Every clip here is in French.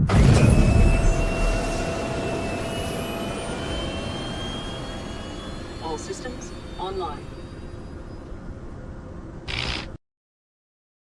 All systems online.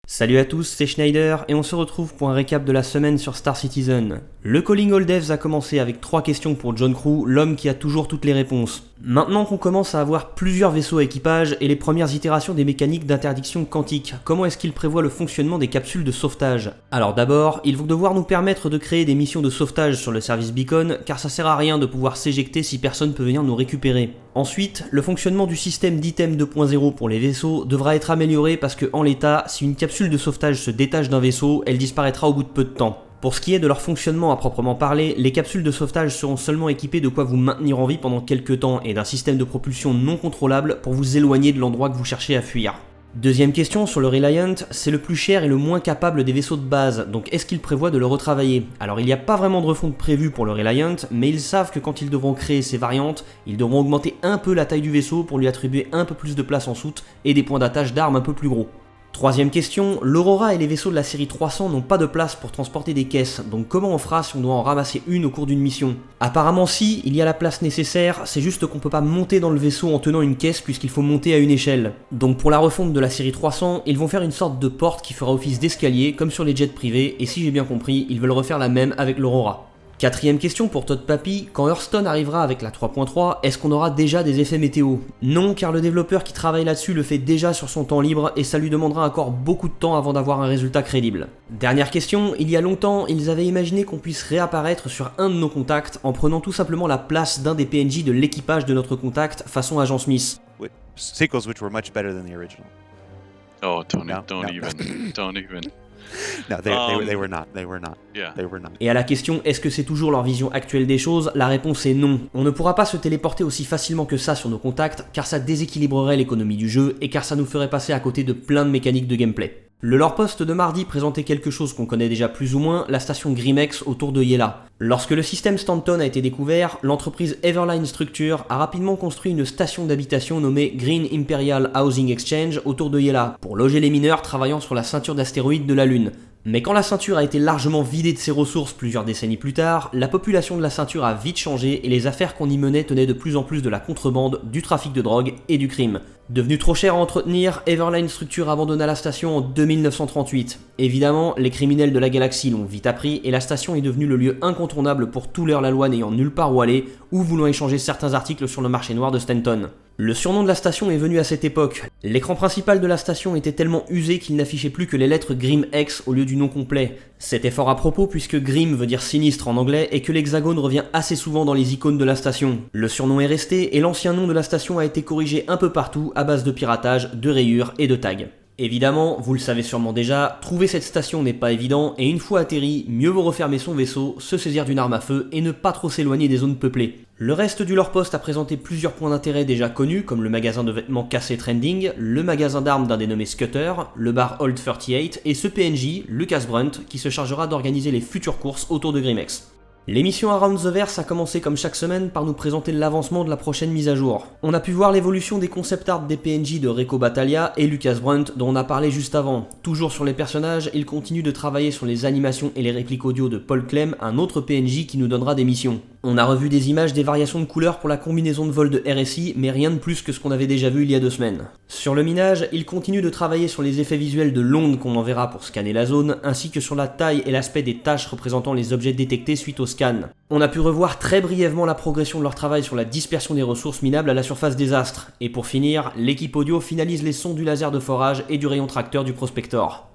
Salut à tous, c'est Schneider et on se retrouve pour un récap de la semaine sur Star Citizen. Le Calling All Devs a commencé avec 3 questions pour John Crew, l'homme qui a toujours toutes les réponses. Maintenant qu'on commence à avoir plusieurs vaisseaux à équipage et les premières itérations des mécaniques d'interdiction quantique, comment est-ce qu'il prévoit le fonctionnement des capsules de sauvetage? Alors d'abord, ils vont devoir nous permettre de créer des missions de sauvetage sur le service Beacon, car ça sert à rien de pouvoir s'éjecter si personne peut venir nous récupérer. Ensuite, le fonctionnement du système d'item 2.0 pour les vaisseaux devra être amélioré parce que en l'état, si une capsule de sauvetage se détache d'un vaisseau, elle disparaîtra au bout de peu de temps. Pour ce qui est de leur fonctionnement à proprement parler, les capsules de sauvetage seront seulement équipées de quoi vous maintenir en vie pendant quelques temps et d'un système de propulsion non contrôlable pour vous éloigner de l'endroit que vous cherchez à fuir. Deuxième question sur le Reliant, c'est le plus cher et le moins capable des vaisseaux de base, donc est-ce qu'ils prévoient de le retravailler? Alors il n'y a pas vraiment de refonte prévue pour le Reliant, mais ils savent que quand ils devront créer ces variantes, ils devront augmenter un peu la taille du vaisseau pour lui attribuer un peu plus de place en soute et des points d'attache d'armes un peu plus gros. Troisième question, l'Aurora et les vaisseaux de la série 300 n'ont pas de place pour transporter des caisses, donc comment on fera si on doit en ramasser une au cours d'une mission? Apparemment si, il y a la place nécessaire, c'est juste qu'on peut pas monter dans le vaisseau en tenant une caisse puisqu'il faut monter à une échelle. Donc pour la refonte de la série 300, ils vont faire une sorte de porte qui fera office d'escalier comme sur les jets privés, et si j'ai bien compris, ils veulent refaire la même avec l'Aurora. Quatrième question pour Todd Papy, quand Hearthstone arrivera avec la 3.3, est-ce qu'on aura déjà des effets météo? Non, car le développeur qui travaille là-dessus le fait déjà sur son temps libre et ça lui demandera encore beaucoup de temps avant d'avoir un résultat crédible. Dernière question, il y a longtemps, ils avaient imaginé qu'on puisse réapparaître sur un de nos contacts en prenant tout simplement la place d'un des PNJ de l'équipage de notre contact façon Agent Smith. Sequels which were much better than the original. Oh, don't No. even. No, they were not. Yeah. They were not. Et à la question est-ce que c'est toujours leur vision actuelle des choses, la réponse est non. On ne pourra pas se téléporter aussi facilement que ça sur nos contacts, car ça déséquilibrerait l'économie du jeu et car ça nous ferait passer à côté de plein de mécaniques de gameplay. Le lore post de mardi présentait quelque chose qu'on connaît déjà plus ou moins, la station Grimex autour de Yela. Lorsque le système Stanton a été découvert, l'entreprise Everline Structure a rapidement construit une station d'habitation nommée Green Imperial Housing Exchange autour de Yela, pour loger les mineurs travaillant sur la ceinture d'astéroïdes de la Lune. Mais quand la ceinture a été largement vidée de ses ressources plusieurs décennies plus tard, la population de la ceinture a vite changé et les affaires qu'on y menait tenaient de plus en plus de la contrebande, du trafic de drogue et du crime. Devenu trop cher à entretenir, Everline Structure abandonna la station en 2938. Évidemment, les criminels de la galaxie l'ont vite appris et la station est devenue le lieu incontournable pour tout l'Heurs-la-Loi n'ayant nulle part où aller ou voulant échanger certains articles sur le marché noir de Stanton. Le surnom de la station est venu à cette époque. L'écran principal de la station était tellement usé qu'il n'affichait plus que les lettres Grim X au lieu du nom complet. C'était fort à propos puisque Grim veut dire sinistre en anglais et que l'hexagone revient assez souvent dans les icônes de la station. Le surnom est resté et l'ancien nom de la station a été corrigé un peu partout à base de piratage, de rayures et de tags. Évidemment, vous le savez sûrement déjà, trouver cette station n'est pas évident et une fois atterri, mieux vaut refermer son vaisseau, se saisir d'une arme à feu et ne pas trop s'éloigner des zones peuplées. Le reste du lore post a présenté plusieurs points d'intérêt déjà connus comme le magasin de vêtements cassés Trending, le magasin d'armes d'un dénommé Scudder, le bar Old 38 et ce PNJ, Lucas Brunt, qui se chargera d'organiser les futures courses autour de Grimex. L'émission Around the Verse a commencé comme chaque semaine par nous présenter l'avancement de la prochaine mise à jour. On a pu voir l'évolution des concept art des PNJ de Reco Battaglia et Lucas Brunt dont on a parlé juste avant. Toujours sur les personnages, il continue de travailler sur les animations et les répliques audio de Paul Clem, un autre PNJ qui nous donnera des missions. On a revu des images des variations de couleurs pour la combinaison de vol de RSI, mais rien de plus que ce qu'on avait déjà vu il y a 2 semaines. Sur le minage, il continue de travailler sur les effets visuels de l'onde qu'on enverra pour scanner la zone, ainsi que sur la taille et l'aspect des tâches représentant les objets détectés suite au scan. On a pu revoir très brièvement la progression de leur travail sur la dispersion des ressources minables à la surface des astres. Et pour finir, l'équipe audio finalise les sons du laser de forage et du rayon tracteur du Prospector.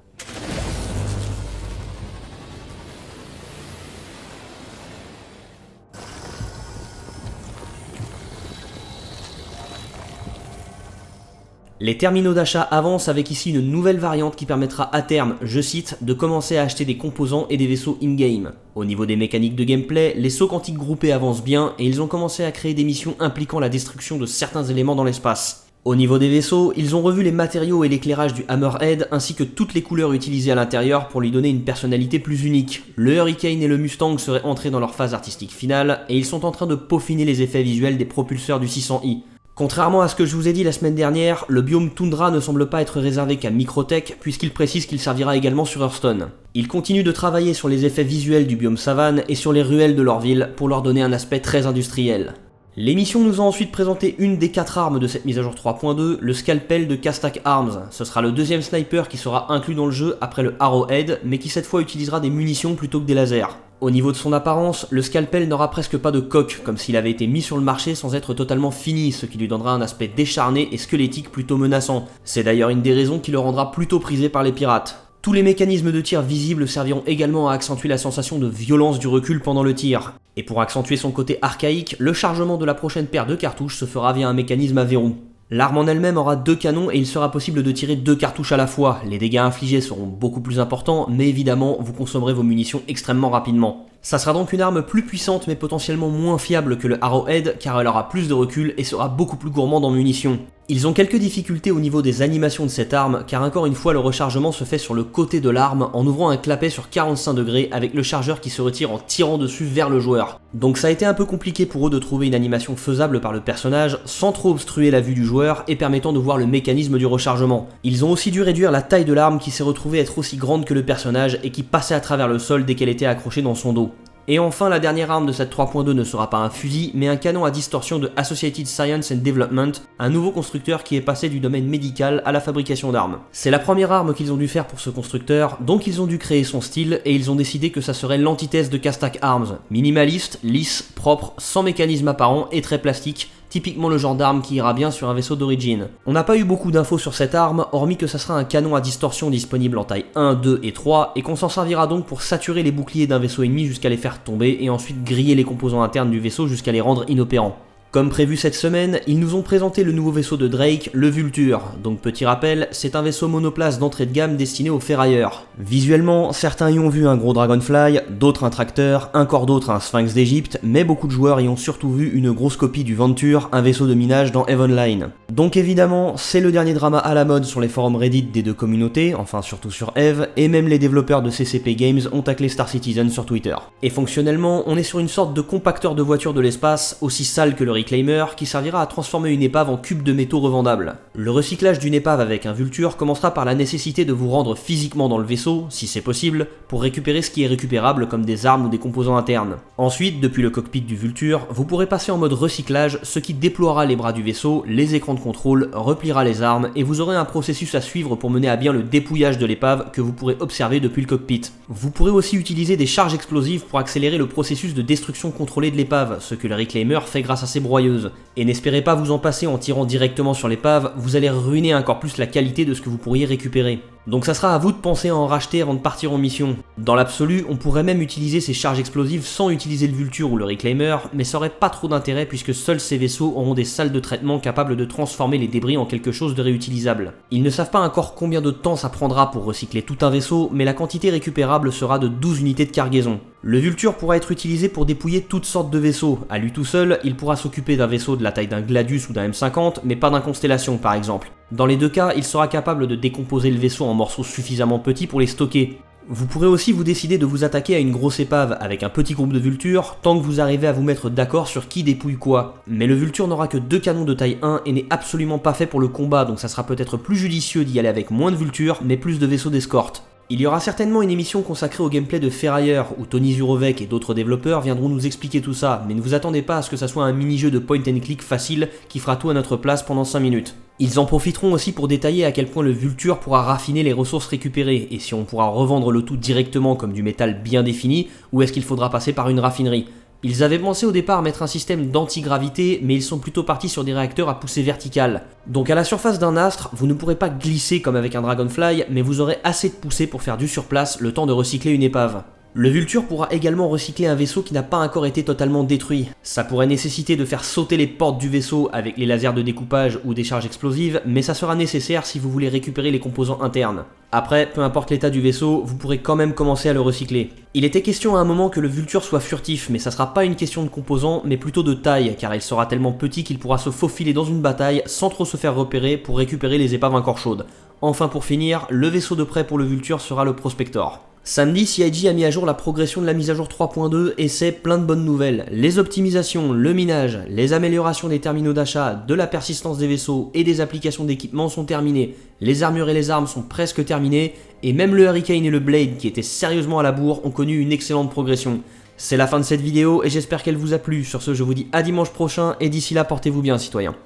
Les terminaux d'achat avancent avec ici une nouvelle variante qui permettra à terme, je cite, de commencer à acheter des composants et des vaisseaux in-game. Au niveau des mécaniques de gameplay, les sauts quantiques groupés avancent bien et ils ont commencé à créer des missions impliquant la destruction de certains éléments dans l'espace. Au niveau des vaisseaux, ils ont revu les matériaux et l'éclairage du Hammerhead ainsi que toutes les couleurs utilisées à l'intérieur pour lui donner une personnalité plus unique. Le Hurricane et le Mustang seraient entrés dans leur phase artistique finale et ils sont en train de peaufiner les effets visuels des propulseurs du 600i. Contrairement à ce que je vous ai dit la semaine dernière, le biome Toundra ne semble pas être réservé qu'à Microtech puisqu'il précise qu'il servira également sur Hearthstone. Il continue de travailler sur les effets visuels du biome savane et sur les ruelles de leur ville pour leur donner un aspect très industriel. L'émission nous a ensuite présenté une des 4 armes de cette mise à jour 3.2, le scalpel de Kastak Arms. Ce sera le deuxième sniper qui sera inclus dans le jeu après le Arrowhead, mais qui cette fois utilisera des munitions plutôt que des lasers. Au niveau de son apparence, le scalpel n'aura presque pas de coque, comme s'il avait été mis sur le marché sans être totalement fini, ce qui lui donnera un aspect décharné et squelettique plutôt menaçant. C'est d'ailleurs une des raisons qui le rendra plutôt prisé par les pirates. Tous les mécanismes de tir visibles serviront également à accentuer la sensation de violence du recul pendant le tir. Et pour accentuer son côté archaïque, le chargement de la prochaine paire de cartouches se fera via un mécanisme à verrou. L'arme en elle-même aura 2 canons et il sera possible de tirer 2 cartouches à la fois. Les dégâts infligés seront beaucoup plus importants, mais évidemment, vous consommerez vos munitions extrêmement rapidement. Ça sera donc une arme plus puissante mais potentiellement moins fiable que le Arrowhead car elle aura plus de recul et sera beaucoup plus gourmande en munitions. Ils ont quelques difficultés au niveau des animations de cette arme car encore une fois le rechargement se fait sur le côté de l'arme en ouvrant un clapet sur 45 degrés avec le chargeur qui se retire en tirant dessus vers le joueur. Donc ça a été un peu compliqué pour eux de trouver une animation faisable par le personnage sans trop obstruer la vue du joueur et permettant de voir le mécanisme du rechargement. Ils ont aussi dû réduire la taille de l'arme qui s'est retrouvée être aussi grande que le personnage et qui passait à travers le sol dès qu'elle était accrochée dans son dos. Et enfin, la dernière arme de cette 3.2 ne sera pas un fusil, mais un canon à distorsion de Associated Science and Development, un nouveau constructeur qui est passé du domaine médical à la fabrication d'armes. C'est la première arme qu'ils ont dû faire pour ce constructeur, donc ils ont dû créer son style, et ils ont décidé que ça serait l'antithèse de Kastak Arms. Minimaliste, lisse, propre, sans mécanisme apparent et très plastique, typiquement le genre d'arme qui ira bien sur un vaisseau d'origine. On n'a pas eu beaucoup d'infos sur cette arme, hormis que ça sera un canon à distorsion disponible en taille 1, 2 et 3, et qu'on s'en servira donc pour saturer les boucliers d'un vaisseau ennemi jusqu'à les faire tomber, et ensuite griller les composants internes du vaisseau jusqu'à les rendre inopérants. Comme prévu cette semaine, ils nous ont présenté le nouveau vaisseau de Drake, le Vulture. Donc petit rappel, c'est un vaisseau monoplace d'entrée de gamme destiné aux ferrailleurs. Visuellement, certains y ont vu un gros Dragonfly, d'autres un tracteur, encore d'autres un Sphinx d'Égypte, mais beaucoup de joueurs y ont surtout vu une grosse copie du Venture, un vaisseau de minage dans EVE Online. Donc évidemment, c'est le dernier drama à la mode sur les forums Reddit des deux communautés, enfin surtout sur EVE, et même les développeurs de CCP Games ont taclé Star Citizen sur Twitter. Et fonctionnellement, on est sur une sorte de compacteur de voiture de l'espace, aussi sale que le Reclaimer, qui servira à transformer une épave en cube de métaux revendables. Le recyclage d'une épave avec un Vulture commencera par la nécessité de vous rendre physiquement dans le vaisseau, si c'est possible, pour récupérer ce qui est récupérable comme des armes ou des composants internes. Ensuite, depuis le cockpit du Vulture, vous pourrez passer en mode recyclage, ce qui déploiera les bras du vaisseau, les écrans de contrôle, repliera les armes, et vous aurez un processus à suivre pour mener à bien le dépouillage de l'épave que vous pourrez observer depuis le cockpit. Vous pourrez aussi utiliser des charges explosives pour accélérer le processus de destruction contrôlée de l'épave, ce que le Reclaimer fait grâce à ses broyeuses. Et n'espérez pas vous en passer en tirant directement sur l'épave, vous allez ruiner encore plus la qualité de ce que vous pourriez récupérer. Donc ça sera à vous de penser à en racheter avant de partir en mission. Dans l'absolu, on pourrait même utiliser ces charges explosives sans utiliser le Vulture ou le Reclaimer, mais ça aurait pas trop d'intérêt puisque seuls ces vaisseaux auront des salles de traitement capables de transformer les débris en quelque chose de réutilisable. Ils ne savent pas encore combien de temps ça prendra pour recycler tout un vaisseau, mais la quantité récupérable sera de 12 unités de cargaison. Le Vulture pourra être utilisé pour dépouiller toutes sortes de vaisseaux. À lui tout seul, il pourra s'occuper d'un vaisseau de la taille d'un Gladius ou d'un M50, mais pas d'un Constellation par exemple. Dans les deux cas, il sera capable de décomposer le vaisseau en morceaux suffisamment petits pour les stocker. Vous pourrez aussi vous décider de vous attaquer à une grosse épave avec un petit groupe de Vultures, tant que vous arrivez à vous mettre d'accord sur qui dépouille quoi. Mais le Vulture n'aura que 2 canons de taille 1 et n'est absolument pas fait pour le combat, donc ça sera peut-être plus judicieux d'y aller avec moins de Vultures, mais plus de vaisseaux d'escorte. Il y aura certainement une émission consacrée au gameplay de Ferrailleur, où Tony Zurovec et d'autres développeurs viendront nous expliquer tout ça, mais ne vous attendez pas à ce que ça soit un mini-jeu de point and click facile qui fera tout à notre place pendant 5 minutes. Ils en profiteront aussi pour détailler à quel point le Vulture pourra raffiner les ressources récupérées, et si on pourra revendre le tout directement comme du métal bien défini, ou est-ce qu'il faudra passer par une raffinerie. Ils avaient pensé au départ mettre un système d'antigravité, mais ils sont plutôt partis sur des réacteurs à poussée verticale. Donc à la surface d'un astre, vous ne pourrez pas glisser comme avec un Dragonfly, mais vous aurez assez de poussée pour faire du surplace le temps de recycler une épave. Le Vulture pourra également recycler un vaisseau qui n'a pas encore été totalement détruit. Ça pourrait nécessiter de faire sauter les portes du vaisseau avec les lasers de découpage ou des charges explosives, mais ça sera nécessaire si vous voulez récupérer les composants internes. Après, peu importe l'état du vaisseau, vous pourrez quand même commencer à le recycler. Il était question à un moment que le Vulture soit furtif, mais ça sera pas une question de composants, mais plutôt de taille, car il sera tellement petit qu'il pourra se faufiler dans une bataille sans trop se faire repérer pour récupérer les épaves encore chaudes. Enfin pour finir, le vaisseau de prêt pour le Vulture sera le Prospector. Samedi, CIG a mis à jour la progression de la mise à jour 3.2 et c'est plein de bonnes nouvelles. Les optimisations, le minage, les améliorations des terminaux d'achat, de la persistance des vaisseaux et des applications d'équipement sont terminées. Les armures et les armes sont presque terminées et même le Hurricane et le Blade qui étaient sérieusement à la bourre ont connu une excellente progression. C'est la fin de cette vidéo et j'espère qu'elle vous a plu. Sur ce, je vous dis à dimanche prochain et d'ici là, portez-vous bien citoyens.